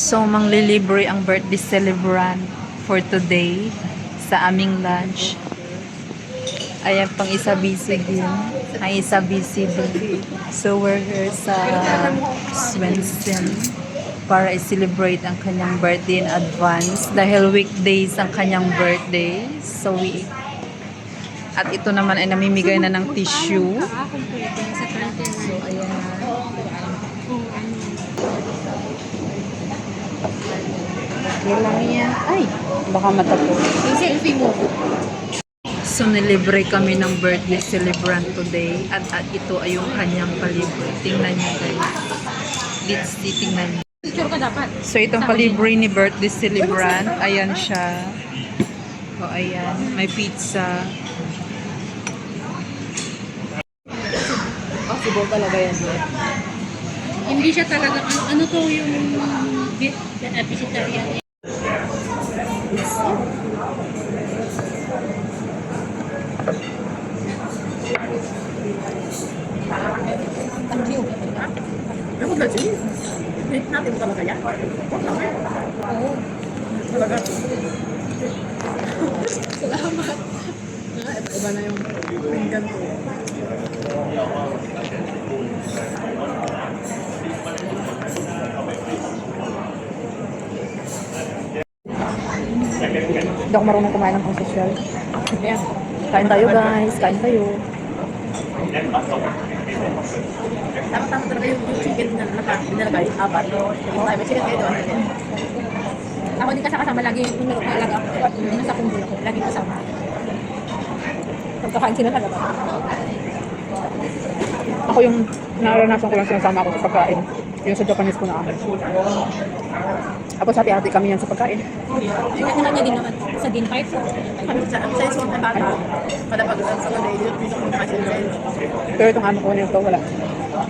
So, manglilibre ang birthday celebrant for today sa aming lunch. Ayan, pang isa busy din. Ang isa busy din. So, we're here sa Swensen para i-celebrate ang kanyang birthday in advance dahil weekdays ang kanyang birthday. So, at ito naman ay namimigay na ng tissue. So, ayan na. Ilang yan. Ay, baka matapos. Selfie mo. So, nilibre kami ng birthday celebrant today. At ito ay yung kanyang palibre. Tingnan nyo guys. Let's see, tingnan nyo. Picture ka dapat. So, itong palibre ni birthday celebrant. Ayan siya. O, ayan. May pizza. Possible talaga yan. Hindi siya talaga, ano to yung vegetarian. Thank you. Ako na siya. Natin mo talaga yan. Oo. Talaga. Salamat. Iba na yung pinggan ko. Hindi ako marunong kumain ng pang-social. Ayan. Kain tayo guys. Kain tayo. Tama-tama talaga yung chicken na nilagay. Apat. May chicken kayo doon. Ako din kasama lagi yung numero ko alaga. Nasa kumbul ako. Lagi kasama. Pagkakain sila talaga. Ako yung naranasan ko lang sinasama ako sa pagkain. Yung sa Japanese ko na ako. Tapos hati-hati kami yan sa pagkain. Yung kanya din naman sa din pipe. Sa isang na bata, padapag sa gabi, dito ko kasi Pero itong amo ko nito, wala.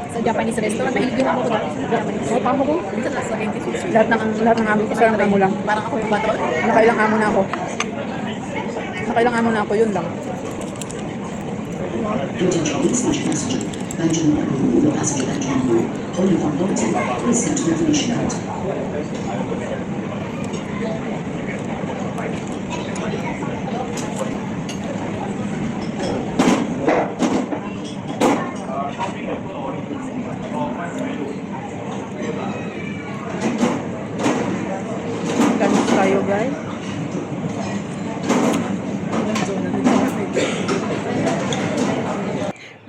Sa Japanese restaurant, mahilig din ako dati sa Japanese. Ay, pamo ko. minsan nasa 26. Lahat ng amo ko, isang amo lang. Parang ako yung bata. Nakailang amo na ako. Nakailang amo na ako, yun lang. Lunch tayo guys.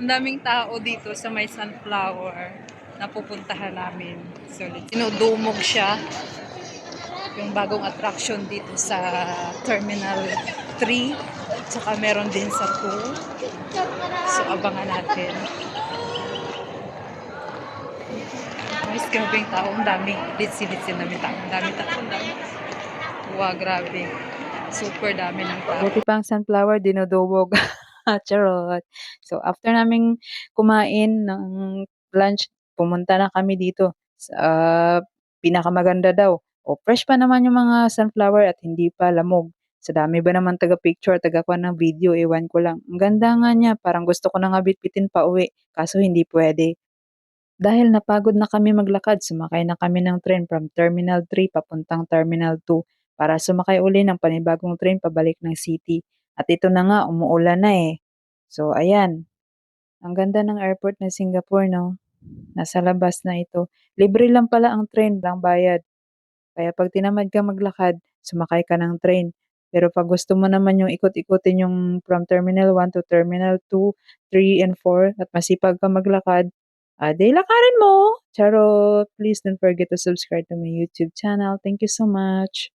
Ang daming tao dito sa may sunflower na pupuntahan namin. So, dinudumog siya. Yung bagong attraction dito sa Terminal 3. Tsaka meron din sa 2. So, abangan natin. Guys, grabe yung tao. Ang dami. Litsi-litsi namin tao. Ang dami tao. Ang dami. Wow, grabe. Super dami ng tao. Buti pang sunflower, dinudumog. Charot. So, after naming kumain ng lunch, pumunta na kami dito sa pinakamaganda daw. O, fresh pa naman yung mga sunflower at hindi pa lamog. Sa dami ba naman taga-picture, taga-kuha ng video, ewan ko lang. Ang ganda nga niya, parang gusto ko na nga bitbitin pa uwi. Kaso hindi pwede. Dahil napagod na kami maglakad, sumakay na kami ng train from Terminal 3 papuntang Terminal 2 para sumakay uli ng panibagong train pabalik ng city. At ito na nga, umuulan na eh. So, ayan. Ang ganda ng airport ng Singapore, no? Nasa labas na ito. Libre lang pala ang train, lang bayad. Kaya pag tinamad ka maglakad, sumakay ka ng train. Pero pag gusto mo naman yung ikot-ikutin yung from Terminal 1 to Terminal 2, 3, and 4, at masipag ka maglakad, di lakarin mo! Charot! Please don't forget to subscribe to my YouTube channel. Thank you so much!